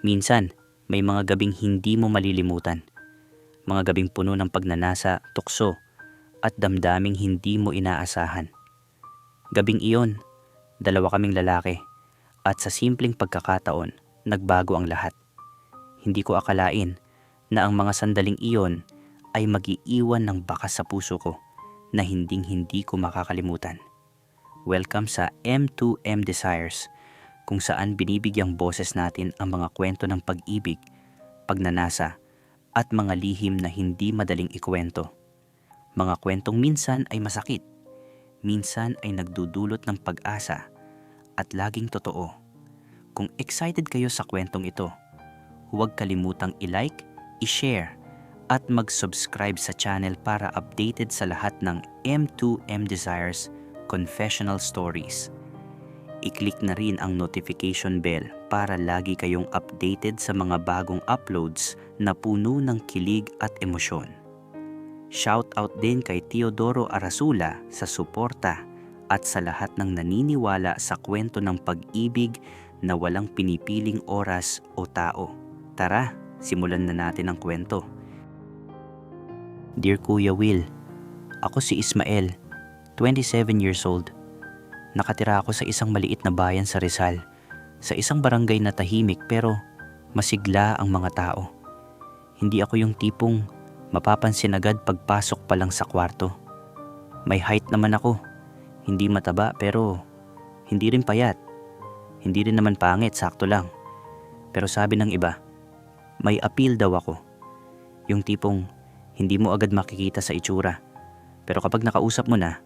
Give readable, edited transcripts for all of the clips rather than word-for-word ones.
Minsan, may mga gabing hindi mo malilimutan. Mga gabing puno ng pagnanasa, tukso, at damdaming hindi mo inaasahan. Gabing iyon, dalawa kaming lalaki, at sa simpleng pagkakataon, nagbago ang lahat. Hindi ko akalain na ang mga sandaling iyon ay mag-iiwan ng bakas sa puso ko na hinding-hindi ko makakalimutan. Welcome sa M2M Desires, kung saan binibigyang boses natin ang mga kwento ng pag-ibig, pagnanasa, at mga lihim na hindi madaling ikwento. Mga kwentong minsan ay masakit, minsan ay nagdudulot ng pag-asa, at laging totoo. Kung excited kayo sa kwentong ito, huwag kalimutang i-like, i-share, at mag-subscribe sa channel para updated sa lahat ng M2M Desires Confessional Stories. I-click na rin ang notification bell para lagi kayong updated sa mga bagong uploads na puno ng kilig at emosyon. Shoutout din kay Teodoro Arasula sa suporta at sa lahat ng naniniwala sa kwento ng pag-ibig na walang pinipiling oras o tao. Tara, simulan na natin ang kwento. Dear Kuya Will, ako si Ismael, 27 years old. Nakatira ako sa isang maliit na bayan sa Rizal, sa isang barangay na tahimik pero masigla ang mga tao. Hindi ako yung tipong mapapansin agad pagpasok pa lang sa kwarto. May height naman ako, hindi mataba pero hindi rin payat. Hindi rin naman pangit, sakto lang. Pero sabi ng iba, may appeal daw ako. Yung tipong hindi mo agad makikita sa itsura. Pero kapag nakausap mo na,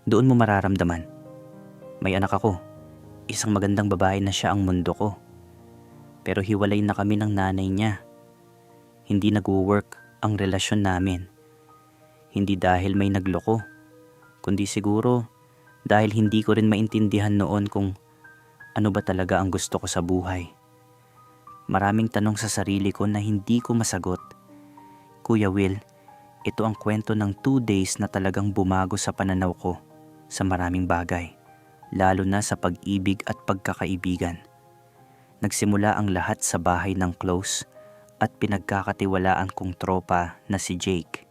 doon mo mararamdaman. May anak ako, isang magandang babae na siya ang mundo ko. Pero hiwalay na kami ng nanay niya. Hindi nag-work ang relasyon namin. Hindi dahil may nagloko, kundi siguro dahil hindi ko rin maintindihan noon kung ano ba talaga ang gusto ko sa buhay. Maraming tanong sa sarili ko na hindi ko masagot. Kuya Will, ito ang kwento ng 2 days na talagang bumago sa pananaw ko sa maraming bagay, lalo na sa pag-ibig at pagkakaibigan. Nagsimula ang lahat sa bahay ng close at pinagkakatiwalaan kong tropa na si Jake.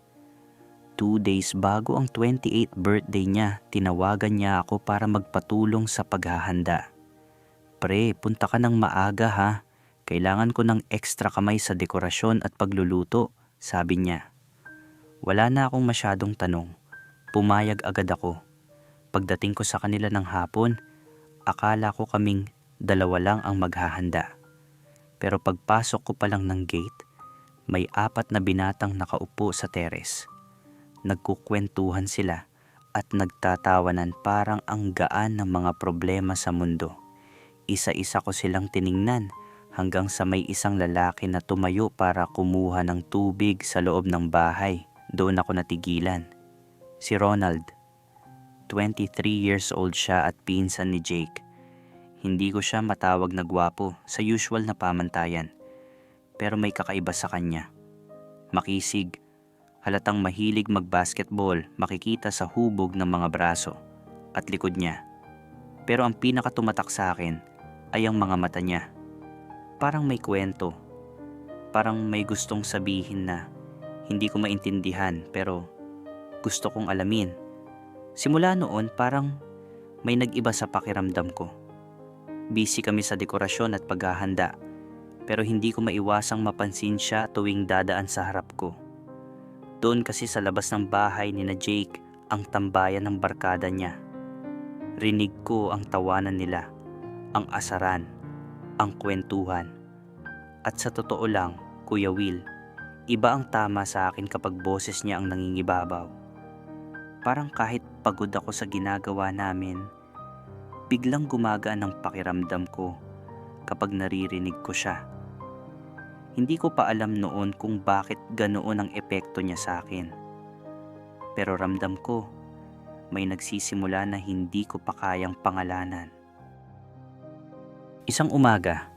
2 days bago ang 28th birthday niya, tinawagan niya ako para magpatulong sa paghahanda. Pre, punta ka ng maaga ha. Kailangan ko ng extra kamay sa dekorasyon at pagluluto, sabi niya. Wala na akong masyadong tanong. Pumayag agad ako. Pagdating ko sa kanila ng hapon, akala ko kaming 2 lang ang maghahanda. Pero pagpasok ko pa lang ng gate, may 4 na binatang nakaupo sa teres. Nagkukwentuhan sila at nagtatawanan parang ang gaan ng mga problema sa mundo. Isa-isa ko silang tiningnan hanggang sa may isang lalaki na tumayo para kumuha ng tubig sa loob ng bahay. Doon ako natigilan. Si Ronald. 23 years old siya at pinsan ni Jake. Hindi ko siya matawag na gwapo sa usual na pamantayan. Pero may kakaiba sa kanya. Makisig, halatang mahilig mag-basketball, makikita sa hubog ng mga braso at likod niya. Pero ang pinakatumatak sa akin ay ang mga mata niya. Parang may kwento. Parang may gustong sabihin na hindi ko maintindihan pero gusto kong alamin. Simula noon parang may nag-iba sa pakiramdam ko. Busy kami sa dekorasyon at paghahanda, pero hindi ko maiwasang mapansin siya tuwing dadaan sa harap ko. Doon kasi sa labas ng bahay ni na Jake ang tambayan ng barkada niya. Rinig ko ang tawanan nila, ang asaran, ang kwentuhan. At sa totoo lang, Kuya Will, iba ang tama sa akin kapag boses niya ang nangingibabaw. Parang kahit pagod ako sa ginagawa namin, biglang gumagaan ang pakiramdam ko kapag naririnig ko siya. Hindi ko pa alam noon kung bakit ganoon ang epekto niya sa akin. Pero ramdam ko, may nagsisimula na hindi ko pa kayang pangalanan. Isang umaga,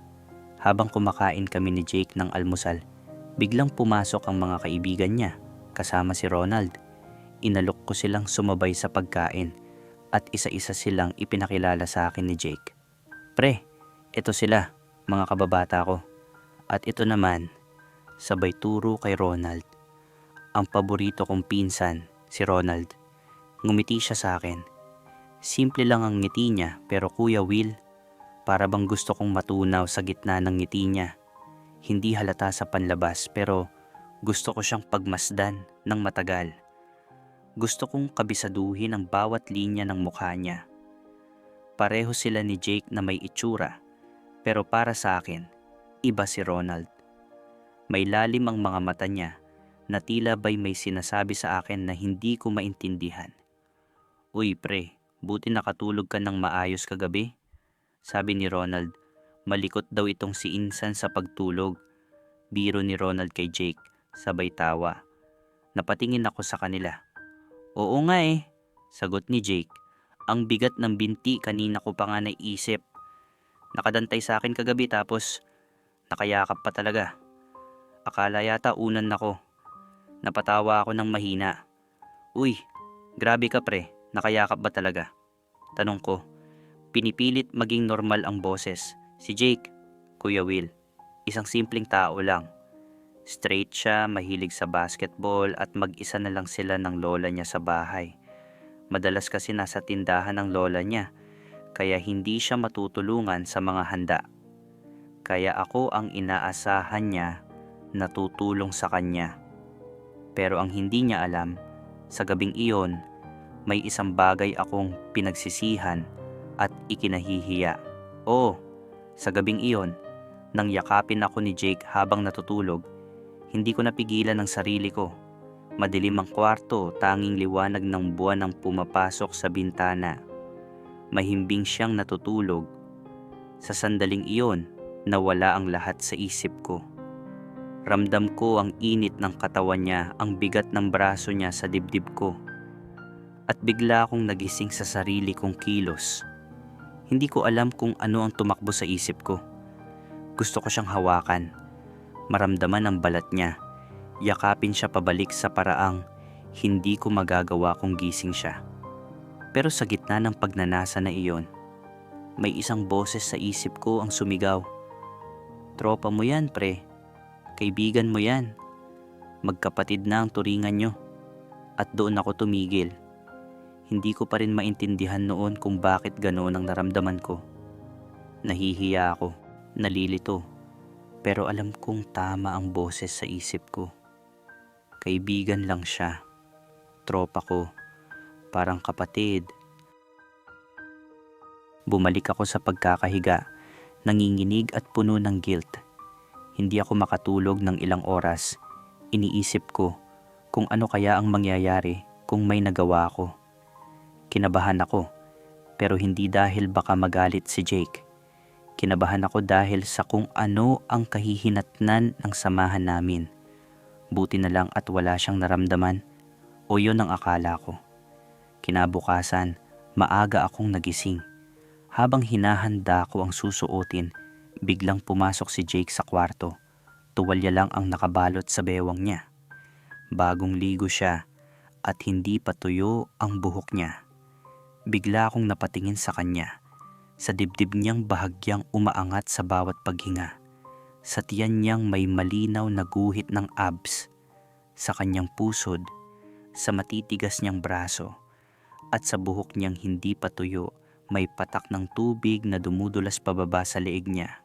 habang kumakain kami ni Jake ng almusal, biglang pumasok ang mga kaibigan niya, kasama si Ronald. Inalok ko silang sumabay sa pagkain at isa-isa silang ipinakilala sa akin ni Jake. Pre, eto sila, mga kababata ko. At ito naman, sabay turo kay Ronald. Ang paborito kong pinsan, si Ronald. Ngumiti siya sa akin. Simple lang ang ngiti niya, pero Kuya Will, para bang gusto kong matunaw sa gitna ng ngiti niya. Hindi halata sa panlabas, pero gusto ko siyang pagmasdan ng matagal. Gusto kong kabisaduhin ang bawat linya ng mukha niya. Pareho sila ni Jake na may itsura, pero para sa akin, iba si Ronald. May lalim ang mga mata niya na tila ba'y may sinasabi sa akin na hindi ko maintindihan. Uy pre, buti nakatulog ka ng maayos kagabi. Sabi ni Ronald, malikot daw itong si Insan sa pagtulog. Biro ni Ronald kay Jake, sabay tawa. Napatingin ako sa kanila. Oo nga sagot ni Jake. Ang bigat ng binti kanina ko pa nga naisip. Nakadantay sa akin kagabi tapos nakayakap pa talaga. Akala yata unan ako. Napatawa ako ng mahina. Uy, grabe ka pre, nakayakap ba talaga? Tanong ko. Pinipilit maging normal ang boses. Si Jake, Kuya Will, isang simpleng tao lang. Straight siya, mahilig sa basketball at mag-isa na lang sila ng lola niya sa bahay. Madalas kasi nasa tindahan ng lola niya, kaya hindi siya matutulungan sa mga handa. Kaya ako ang inaasahan niya na tutulong sa kanya. Pero ang hindi niya alam, sa gabing iyon, may isang bagay akong pinagsisihan at ikinahihiya. Oo, sa gabing iyon, nang yakapin ako ni Jake habang natutulog, hindi ko napigilan ang sarili ko. Madilim ang kwarto, tanging liwanag ng buwan ang pumapasok sa bintana. Mahimbing siyang natutulog. Sa sandaling iyon, nawala ang lahat sa isip ko. Ramdam ko ang init ng katawan niya, ang bigat ng braso niya sa dibdib ko. At bigla akong nagising sa sarili kong kilos. Hindi ko alam kung ano ang tumakbo sa isip ko. Gusto ko siyang hawakan. Maramdaman ang balat niya. Yakapin siya pabalik sa paraang hindi ko magagawa kung gising siya. Pero sa gitna ng pagnanasa na iyon, may isang boses sa isip ko ang sumigaw. Tropa mo yan pre. Kaibigan mo yan. Magkapatid na ang turingan nyo. At doon ako tumigil. Hindi ko pa rin maintindihan noon kung bakit ganoon ang naramdaman ko. Nahihiya ako, nalilito. Pero alam kong tama ang boses sa isip ko. Kaibigan lang siya. Tropa ko. Parang kapatid. Bumalik ako sa pagkakahiga, nanginginig at puno ng guilt. Hindi ako makatulog ng ilang oras. Iniisip ko kung ano kaya ang mangyayari kung may nagawa ako. Kinabahan ako, pero hindi dahil baka magalit si Jake. Kinabahan ako dahil sa kung ano ang kahihinatnan ng samahan namin. Buti na lang at wala siyang naramdaman, o yun ang akala ko. Kinabukasan, maaga akong nagising. Habang hinahanda ko ang susuotin, biglang pumasok si Jake sa kwarto. Tuwalya lang ang nakabalot sa bewang niya. Bagong ligo siya at hindi pa tuyo ang buhok niya. Bigla akong napatingin sa kanya. Sa dibdib niyang bahagyang umaangat sa bawat paghinga. Sa tiyan niyang may malinaw na guhit ng abs. Sa kanyang pusod, sa matitigas niyang braso, at sa buhok niyang hindi pa tuyo, may patak ng tubig na dumudulas pababa sa leeg niya.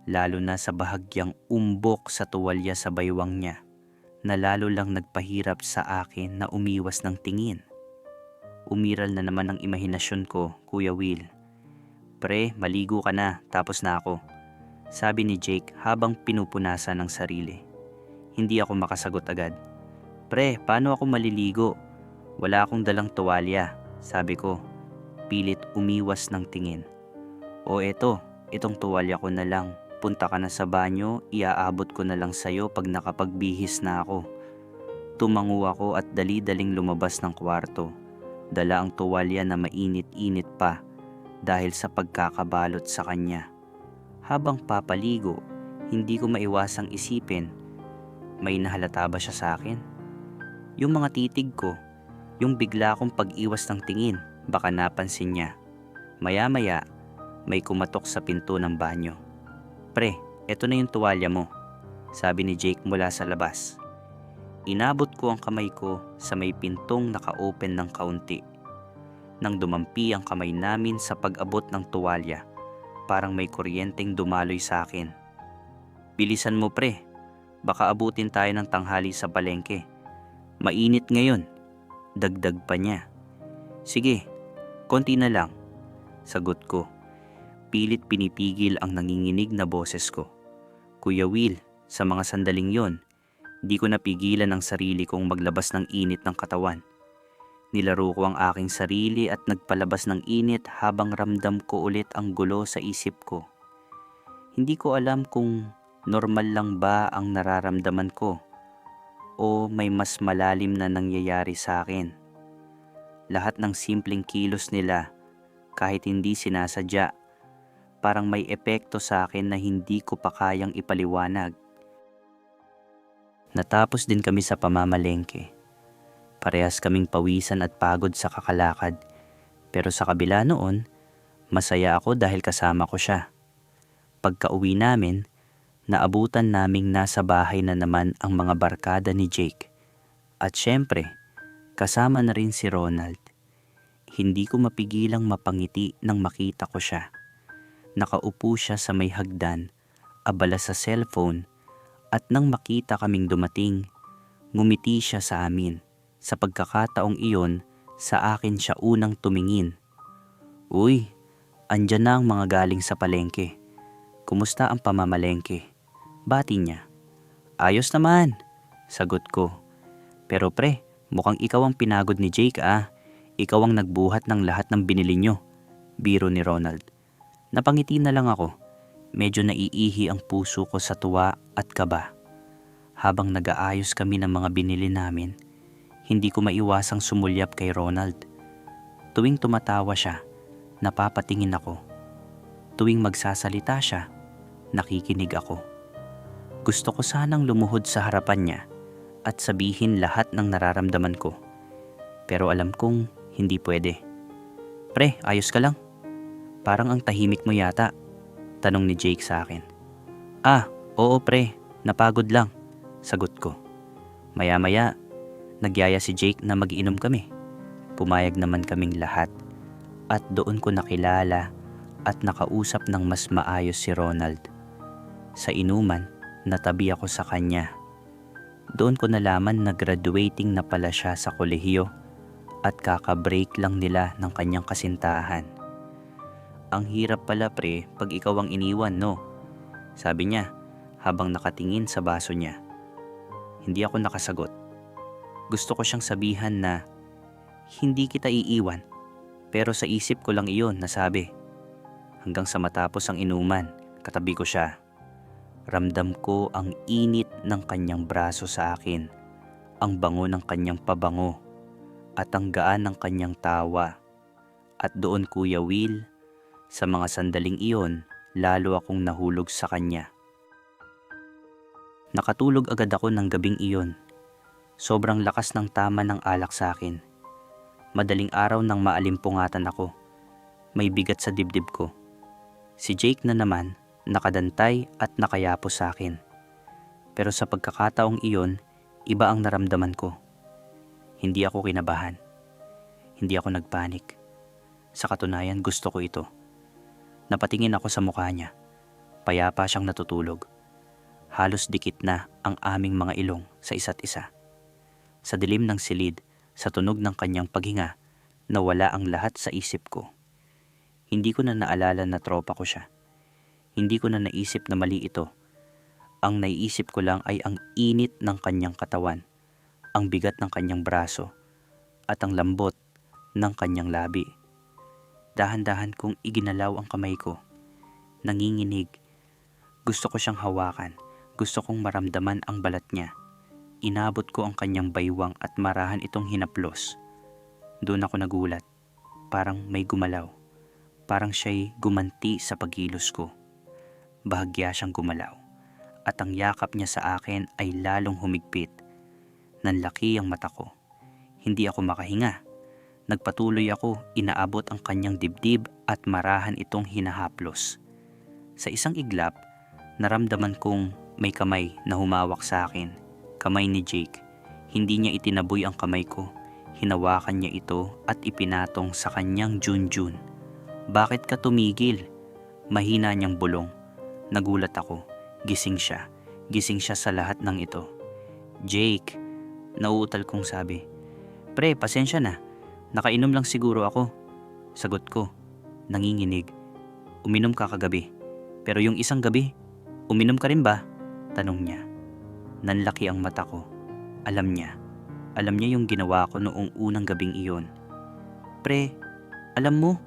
Lalo na sa bahagyang umbok sa tuwalya sa baywang niya, na lalo lang nagpahirap sa akin na umiwas ng tingin. Umiral na naman ang imahinasyon ko, Kuya Will. Pre, maligo ka na, tapos na ako. Sabi ni Jake habang pinupunasan ng sarili. Hindi ako makasagot agad. Pre, paano ako maliligo? Wala akong dalang tuwalya, sabi ko. Pilit umiwas ng tingin. O itong tuwalya ko na lang. Punta ka na sa banyo, iaabot ko na lang sa'yo pag nakapagbihis na ako. Tumango ako at dali-daling lumabas ng kwarto. Dala ang tuwalya na mainit-init pa dahil sa pagkakabalot sa kanya. Habang papaligo, hindi ko maiwasang isipin, may nahalata ba siya sa akin? Yung mga titig ko, yung bigla kong pag-iwas ng tingin, baka napansin niya. Maya-maya, may kumatok sa pinto ng banyo. Pre, "Eto na yung tuwalya mo," sabi ni Jake mula sa labas. Inabot ko ang kamay ko sa may pintong naka-open ng kaunti. Nang dumampi ang kamay namin sa pag-abot ng tuwalya, parang may kuryenteng dumaloy sa akin. "Bilisan mo pre, baka abutin tayo ng tanghali sa palengke. Mainit ngayon," dagdag pa niya. "Sige, konti na lang," sagot ko. Pilit pinipigil ang nanginginig na boses ko. Kuya Will, sa mga sandaling yon, di ko napigilan ang sarili kong maglabas ng init ng katawan. Nilaro ko ang aking sarili at nagpalabas ng init habang ramdam ko ulit ang gulo sa isip ko. Hindi ko alam kung normal lang ba ang nararamdaman ko o may mas malalim na nangyayari sa akin. Lahat ng simpleng kilos nila, kahit hindi sinasadya, parang may epekto sa akin na hindi ko pa kayang ipaliwanag. Natapos din kami sa pamamalengke. Parehas kaming pawisan at pagod sa kakalakad, pero sa kabila noon, masaya ako dahil kasama ko siya. Pagka-uwi namin, naabutan naming nasa bahay na naman ang mga barkada ni Jake. At syempre, kasama na rin si Ronald. Hindi ko mapigilang mapangiti nang makita ko siya. Nakaupo siya sa may hagdan, abala sa cellphone, at nang makita kaming dumating, ngumiti siya sa amin. Sa pagkakataong iyon, sa akin siya unang tumingin. "Uy, andyan na ang mga galing sa palengke. Kumusta ang pamamalengke?" Bati niya. "Ayos naman," sagot ko. "Pero pre, mukhang ikaw ang pinagod ni Jake ah. Ikaw ang nagbuhat ng lahat ng binili nyo," biro ni Ronald. Napangiti na lang ako. Medyo naiihi ang puso ko sa tuwa at kaba. Habang nag-aayos kami ng mga binili namin, hindi ko maiwasang sumulyap kay Ronald. Tuwing tumatawa siya, napapatingin ako. Tuwing magsasalita siya, nakikinig ako. Gusto ko sanang lumuhod sa harapan niya at sabihin lahat ng nararamdaman ko. Pero alam kong hindi pwede. "Pre, ayos ka lang? Parang ang tahimik mo yata," tanong ni Jake sa akin. "Ah, oo pre, napagod lang," sagot ko. Maya-maya, nagyaya si Jake na mag-inom kami. Pumayag naman kaming lahat at doon ko nakilala at nakausap ng mas maayos si Ronald. Sa inuman, natabi ako sa kanya. Doon ko nalaman na graduating na pala siya sa kolehiyo at kaka-break lang nila ng kanyang kasintahan. "Ang hirap pala pre pag ikaw ang iniwan, no?" sabi niya habang nakatingin sa baso niya. Hindi ako nakasagot. Gusto ko siyang sabihan na hindi kita iiwan, pero sa isip ko lang iyon nasabi. Hanggang sa matapos ang inuman, katabi ko siya. Ramdam ko ang init ng kanyang braso sa akin, ang bango ng kanyang pabango, at ang gaan ng kanyang tawa. At doon Kuya Will, sa mga sandaling iyon, lalo akong nahulog sa kanya. Nakatulog agad ako ng gabing iyon. Sobrang lakas ng tama ng alak sa akin. Madaling araw nang maalimpungatan ako. May bigat sa dibdib ko. Si Jake na naman, nakadantay at nakayapo sa akin. Pero sa pagkakataong iyon, iba ang naramdaman ko. Hindi ako kinabahan. Hindi ako nagpanik. Sa katunayan, gusto ko ito. Napatingin ako sa mukha niya. Payapa siyang natutulog. Halos dikit na ang aming mga ilong sa isa't isa. Sa dilim ng silid, sa tunog ng kanyang paghinga, nawala ang lahat sa isip ko. Hindi ko na naalala na tropa ko siya. Hindi ko na naisip na mali ito. Ang naiisip ko lang ay ang init ng kanyang katawan, ang bigat ng kanyang braso, at ang lambot ng kanyang labi. Dahan-dahan kong iginalaw ang kamay ko. Nanginginig. Gusto ko siyang hawakan. Gusto kong maramdaman ang balat niya. Inabot ko ang kanyang baywang at marahan itong hinaplos. Doon ako nagulat. Parang may gumalaw. Parang siya'y gumanti sa pagkilos ko. Bahagya siyang gumalaw. At ang yakap niya sa akin ay lalong humigpit. Nanlaki ang mata ko. Hindi ako makahinga. Nagpatuloy ako, inaabot ang kanyang dibdib at marahan itong hinahaplos. Sa isang iglap, Naramdaman kong may kamay na humawak sa akin. Kamay ni Jake. Hindi niya itinaboy ang kamay ko. Hinawakan niya ito at ipinatong sa kanyang junjun. "Bakit ka tumigil?" Mahina niyang bulong. Nagulat ako. Gising siya. Gising siya sa lahat ng ito. "Jake," nauutal kong sabi. "Pre, pasensya na. Nakainom lang siguro ako." Sagot ko, nanginginig. "Uminom ka kagabi. Pero yung isang gabi, uminom ka rin ba?" Tanong niya. Nanlaki ang mata ko. Alam niya. Alam niya yung ginawa ko noong unang gabing iyon. "Pre, alam mo?"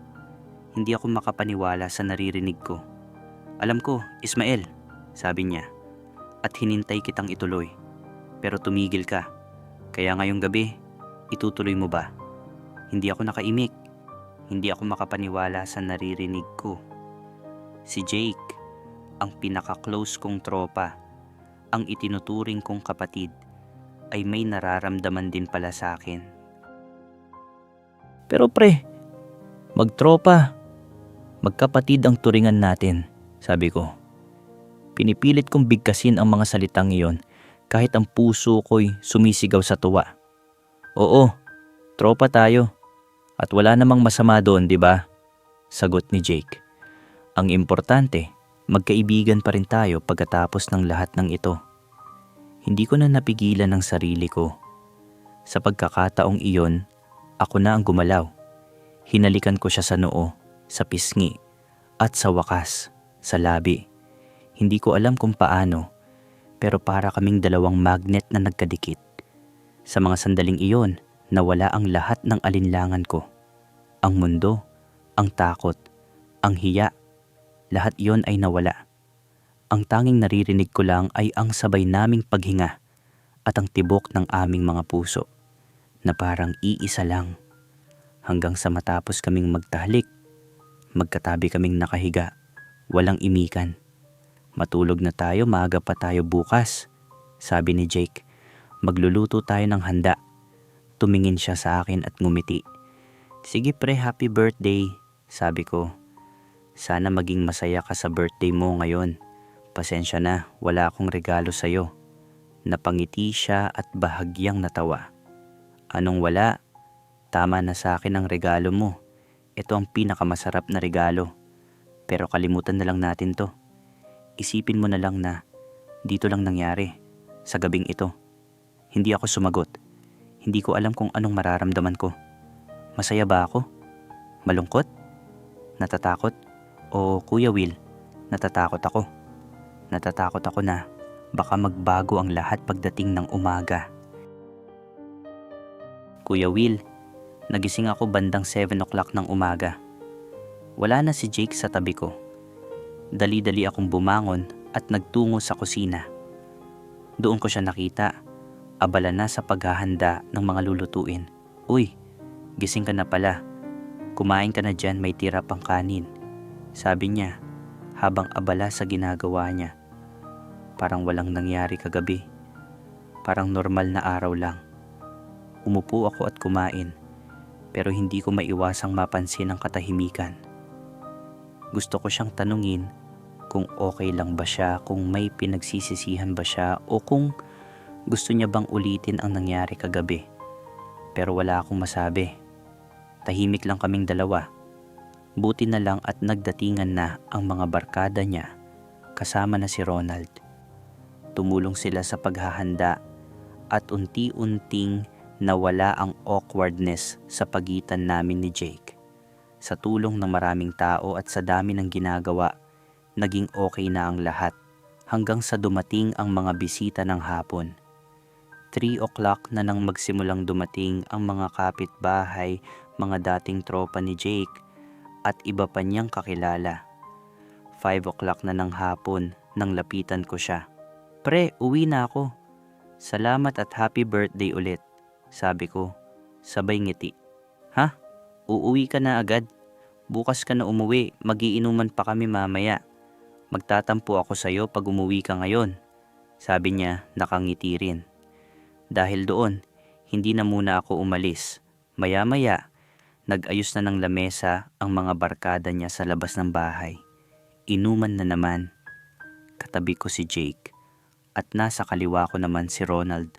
Hindi ako makapaniwala sa naririnig ko. "Alam ko, Ismael," sabi niya. "At hinintay kitang ituloy. Pero tumigil ka. Kaya ngayong gabi, itutuloy mo ba?" Hindi ako nakaimik. Hindi ako makapaniwala sa naririnig ko. Si Jake, ang pinaka-close kong tropa, ang itinuturing kong kapatid, ay may nararamdaman din pala sa akin. "Pero pre, magtropa, magkapatid ang turingan natin," sabi ko. Pinipilit kong bigkasin ang mga salitang iyon kahit ang puso ko'y sumisigaw sa tuwa. "Oo, tropa tayo. At wala namang masama doon, di ba?" Sagot ni Jake. "Ang importante, magkaibigan pa rin tayo pagkatapos ng lahat ng ito." Hindi ko na napigilan ang sarili ko. Sa pagkakataong iyon, ako na ang gumalaw. Hinalikan ko siya sa noo, sa pisngi, at sa wakas, sa labi. Hindi ko alam kung paano, pero para kaming dalawang magnet na nagkadikit. Sa mga sandaling iyon, nawala ang lahat ng alinlangan ko. Ang mundo, ang takot, ang hiya, lahat iyon ay nawala. Ang tanging naririnig ko lang ay ang sabay naming paghinga at ang tibok ng aming mga puso na parang iisa lang. Hanggang sa matapos kaming magtahalik, magkatabi kaming nakahiga, walang imikan. "Matulog na tayo, maaga pa tayo bukas," sabi ni Jake. "Magluluto tayo ng handa." Tumingin siya sa akin at ngumiti. "Sige pre, happy birthday," sabi ko. "Sana maging masaya ka sa birthday mo ngayon. Pasensya na, wala akong regalo sa'yo." Napangiti siya at bahagyang natawa. "Anong wala? Tama na sa akin ang regalo mo. Ito ang pinakamasarap na regalo. Pero kalimutan na lang natin to. Isipin mo na lang na dito lang nangyari, sa gabing ito." Hindi ako sumagot. Hindi ko alam kung anong mararamdaman ko. Masaya ba ako? Malungkot? Natatakot? O Kuya Will, natatakot ako. Natatakot ako na baka magbago ang lahat pagdating ng umaga. "Kuya Will," nagising ako bandang 7 o'clock ng umaga. Wala na si Jake sa tabi ko. Dali-dali akong bumangon at nagtungo sa kusina. Doon ko siya nakita, abala na sa paghahanda ng mga lulutuin. "Uy, gising ka na pala. Kumain ka na dyan, may tira pang kanin," sabi niya habang abala sa ginagawa niya. Parang walang nangyari kagabi. Parang normal na araw lang. Umupo ako at kumain, pero hindi ko maiwasang mapansin ang katahimikan. Gusto ko siyang tanungin kung okay lang ba siya, kung may pinagsisisihan ba siya, o kung gusto niya bang ulitin ang nangyari kagabi. Pero wala akong masabi. Tahimik lang kaming dalawa. Buti na lang at nagdatingan na ang mga barkada niya, kasama na si Ronald. Tumulong sila sa paghahanda at unti-unting nawala ang awkwardness sa pagitan namin ni Jake. Sa tulong ng maraming tao at sa dami ng ginagawa, naging okay na ang lahat hanggang sa dumating ang mga bisita ng hapon. 3 o'clock na nang magsimulang dumating ang mga kapitbahay, mga dating tropa ni Jake at iba pa niyang kakilala. 5 o'clock na ng hapon nang lapitan ko siya. "Pre, uwi na ako. Salamat at happy birthday ulit," sabi ko, sabay ngiti. "Ha? Uuwi ka na agad? Bukas ka na umuwi, magiinuman pa kami mamaya. Magtatampo ako sa'yo pag umuwi ka ngayon," sabi niya nakangiti rin. Dahil doon, hindi na muna ako umalis. Maya-maya, nag-ayos na ng lamesa ang mga barkada niya sa labas ng bahay. Inuman na naman. Katabi ko si Jake at nasa kaliwa ko naman si Ronald.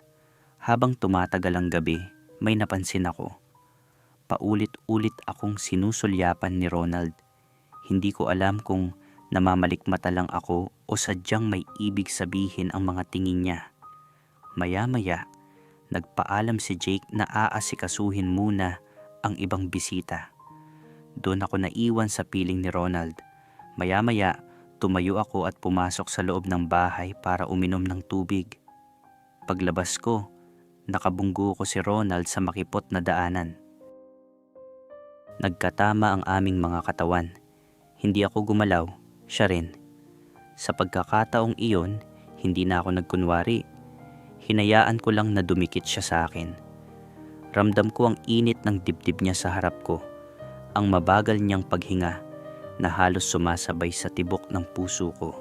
Habang tumatagal ang gabi, may napansin ako. Paulit-ulit akong sinusulyapan ni Ronald. Hindi ko alam kung namamalikmata lang ako o sadyang may ibig sabihin ang mga tingin niya. Maya-maya, nagpaalam si Jake na aasikasuhin muna ang ibang bisita. Doon ako naiwan sa piling ni Ronald. Maya-maya, tumayo ako at pumasok sa loob ng bahay para uminom ng tubig. Paglabas ko, nakabunggo ko si Ronald sa makipot na daanan. Nagkatama ang aming mga katawan. Hindi ako gumalaw, siya rin. Sa pagkakataong iyon, hindi na ako nagkunwari. Hinayaan ko lang na dumikit siya sa akin. Ramdam ko ang init ng dibdib niya sa harap ko, ang mabagal niyang paghinga na halos sumasabay sa tibok ng puso ko.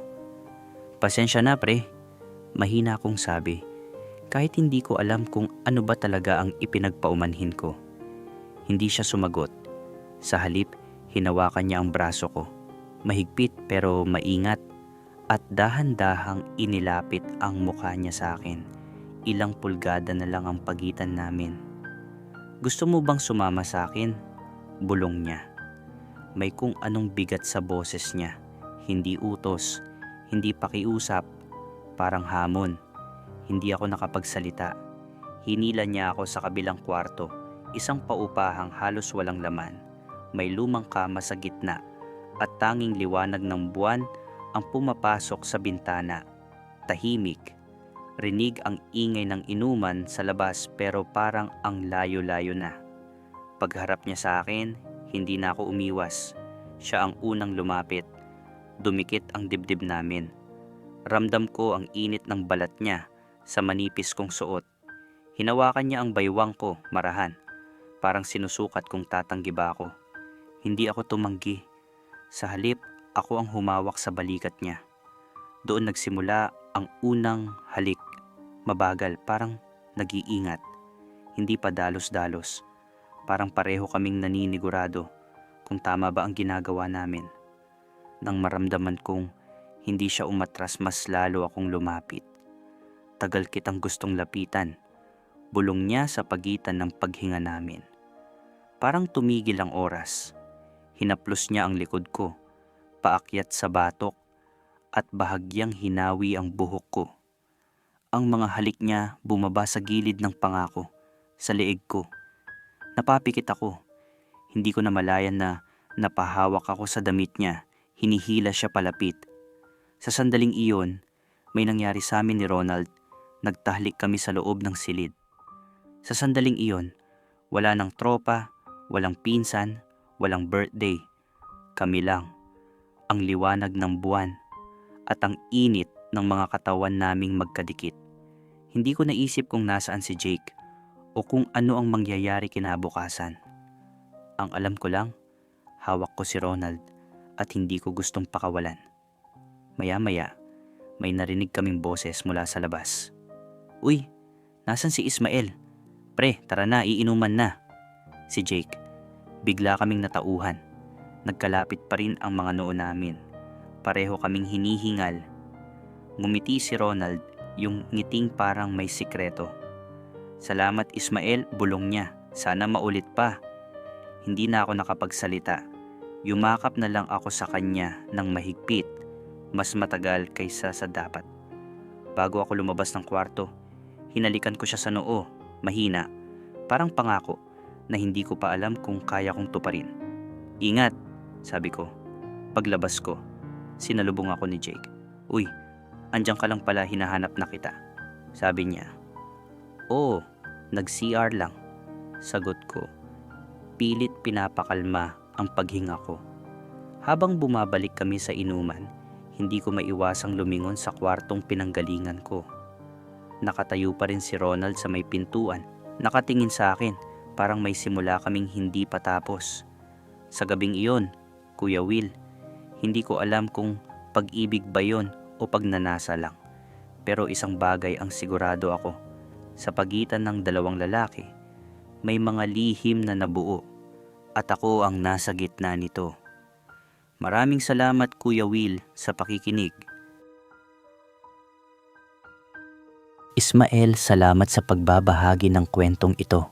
Pasensya na pre, mahina akong sabi, kahit hindi ko alam kung ano ba talaga ang ipinagpaumanhin ko. Hindi siya sumagot. Sa halip, hinawakan niya ang braso ko. Mahigpit pero maingat at dahan-dahang inilapit ang mukha niya sa akin. Ilang pulgada na lang ang pagitan namin. Gusto mo bang sumama sa akin? Bulong niya. May kung anong bigat sa boses niya. Hindi utos, hindi pakiusap, parang hamon. Hindi ako nakapagsalita. Hinila niya ako sa kabilang kwarto, isang paupahang halos walang laman. May lumang kama sa gitna at tanging liwanag ng buwan ang pumapasok sa bintana. Tahimik. Rinig ang ingay ng inuman sa labas pero parang ang layo-layo na. Pagharap niya sa akin, hindi na ako umiwas. Siya ang unang lumapit. Dumikit ang dibdib namin. Ramdam ko ang init ng balat niya sa manipis kong suot. Hinawakan niya ang baywang ko, marahan. Parang sinusukat kung tatanggi ba ako. Hindi ako tumanggi. Sa halip, ako ang humawak sa balikat niya. Doon nagsimula ang unang halik. Mabagal, parang nag-iingat. Hindi pa dalos-dalos. Parang pareho kaming naninigurado kung tama ba ang ginagawa namin. Nang maramdaman kong hindi siya umatras, mas lalo akong lumapit. Tagal kitang gustong lapitan. Bulong niya sa pagitan ng paghinga namin. Parang tumigil ang oras. Hinaplos niya ang likod ko, paakyat sa batok, at bahagyang hinawi ang buhok ko. Ang mga halik niya bumaba sa gilid ng pangako, sa leeg ko. Napapikit ako. Hindi ko namalayan na napahawak ako sa damit niya. Hinihila siya palapit. Sa sandaling iyon, may nangyari sa amin ni Ronald. Nagtahlik kami sa loob ng silid. Sa sandaling iyon, wala nang tropa, walang pinsan, walang birthday. Kami lang. Ang liwanag ng buwan at ang init ng mga katawan naming magkadikit. Hindi ko naisip kung nasaan si Jake o kung ano ang mangyayari kinabukasan. Ang alam ko lang, hawak ko si Ronald at hindi ko gustong pakawalan. Maya-maya, may narinig kaming boses mula sa labas. Uy, nasan si Ismael? Pre, tara na, iinuman na. Si Jake. Bigla kaming natauhan. Nagkalapit pa rin ang mga noo namin. Pareho kaming hinihingal. Ngumiti si Ronald, yung ngiting parang may sikreto. Salamat Ismael, bulong niya. Sana maulit pa. Hindi na ako nakapagsalita. Yumakap na lang ako sa kanya ng mahigpit. Mas matagal kaysa sa dapat. Bago ako lumabas ng kwarto, hinalikan ko siya sa noo, mahina. Parang pangako na hindi ko pa alam kung kaya kong tuparin. Ingat, sabi ko. Paglabas ko, sinalubong ako ni Jake. Uy, andiyan ka lang pala, hinahanap na kita. Sabi niya. Oo, nag-CR lang. Sagot ko. Pilit pinapakalma ang paghinga ko. Habang bumabalik kami sa inuman, hindi ko maiwasang lumingon sa kwartong pinanggalingan ko. Nakatayo pa rin si Ronald sa may pintuan. Nakatingin sa akin, parang may simula kaming hindi patapos. Sa gabing iyon, Kuya Will, hindi ko alam kung pag-ibig ba yon o pagnanasa lang. Pero isang bagay ang sigurado ako. Sa pagitan ng dalawang lalaki, may mga lihim na nabuo at ako ang nasa gitna nito. Maraming salamat Kuya Will sa pakikinig. Ismael, salamat sa pagbabahagi ng kwentong ito.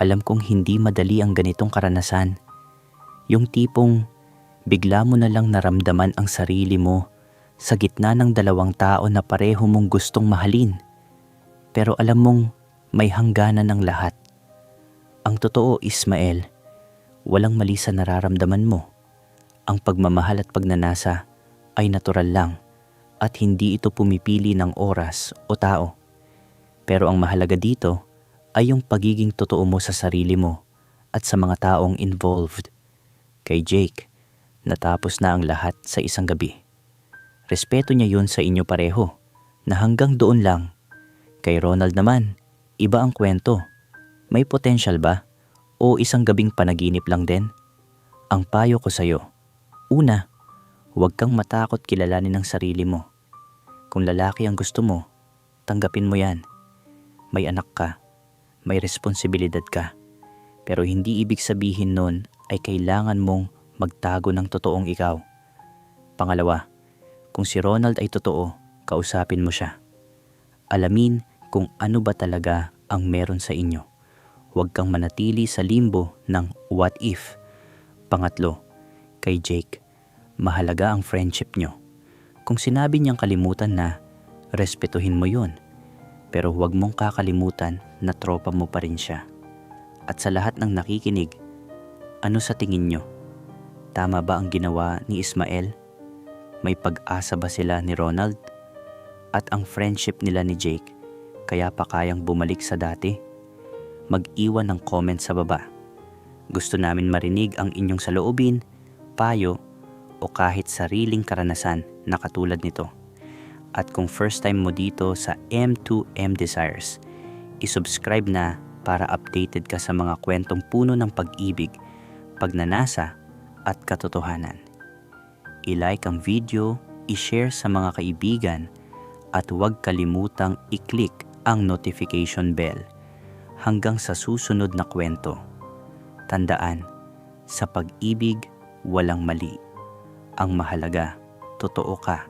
Alam kong hindi madali ang ganitong karanasan. Yung tipong bigla mo na lang naramdaman ang sarili mo sa gitna ng dalawang tao na pareho mong gustong mahalin. Pero alam mong may hangganan ng lahat. Ang totoo, Ismael, walang mali sa nararamdaman mo. Ang pagmamahal at pagnanasa ay natural lang at hindi ito pumipili ng oras o tao. Pero ang mahalaga dito ay yung pagiging totoo mo sa sarili mo at sa mga taong involved. Kay Jake, natapos na ang lahat sa isang gabi. Respeto niya yun sa inyo pareho, na hanggang doon lang. Kay Ronald naman, iba ang kwento. May potential ba? O isang gabing panaginip lang din? Ang payo ko sa'yo, una, huwag kang matakot kilalanin ang sarili mo. Kung lalaki ang gusto mo, tanggapin mo yan. May anak ka, may responsibilidad ka. Pero hindi ibig sabihin nun ay kailangan mong magtago ng totoong ikaw. Pangalawa, kung si Ronald ay totoo, kausapin mo siya. Alamin kung ano ba talaga ang meron sa inyo. Huwag kang manatili sa limbo ng what if. Pangatlo, kay Jake, mahalaga ang friendship nyo. Kung sinabi niyang kalimutan na, respetuhin mo yun. Pero huwag mong kakalimutan na tropa mo pa rin siya. At sa lahat ng nakikinig, ano sa tingin nyo? Tama ba ang ginawa ni Ismael? May pag-asa ba sila ni Ronald? At ang friendship nila ni Jake, kaya pa kayang bumalik sa dati? Mag-iwan ng comment sa baba. Gusto namin marinig ang inyong saloobin, payo, o kahit sariling karanasan na katulad nito. At kung first time mo dito sa M2M Desires, isubscribe na para updated ka sa mga kwentong puno ng pag-ibig, pagnanasa at katotohanan. I-like ang video, i-share sa mga kaibigan, at huwag kalimutang i-click ang notification bell. Hanggang sa susunod na kwento. Tandaan, sa pag-ibig, walang mali. Ang mahalaga, totoo ka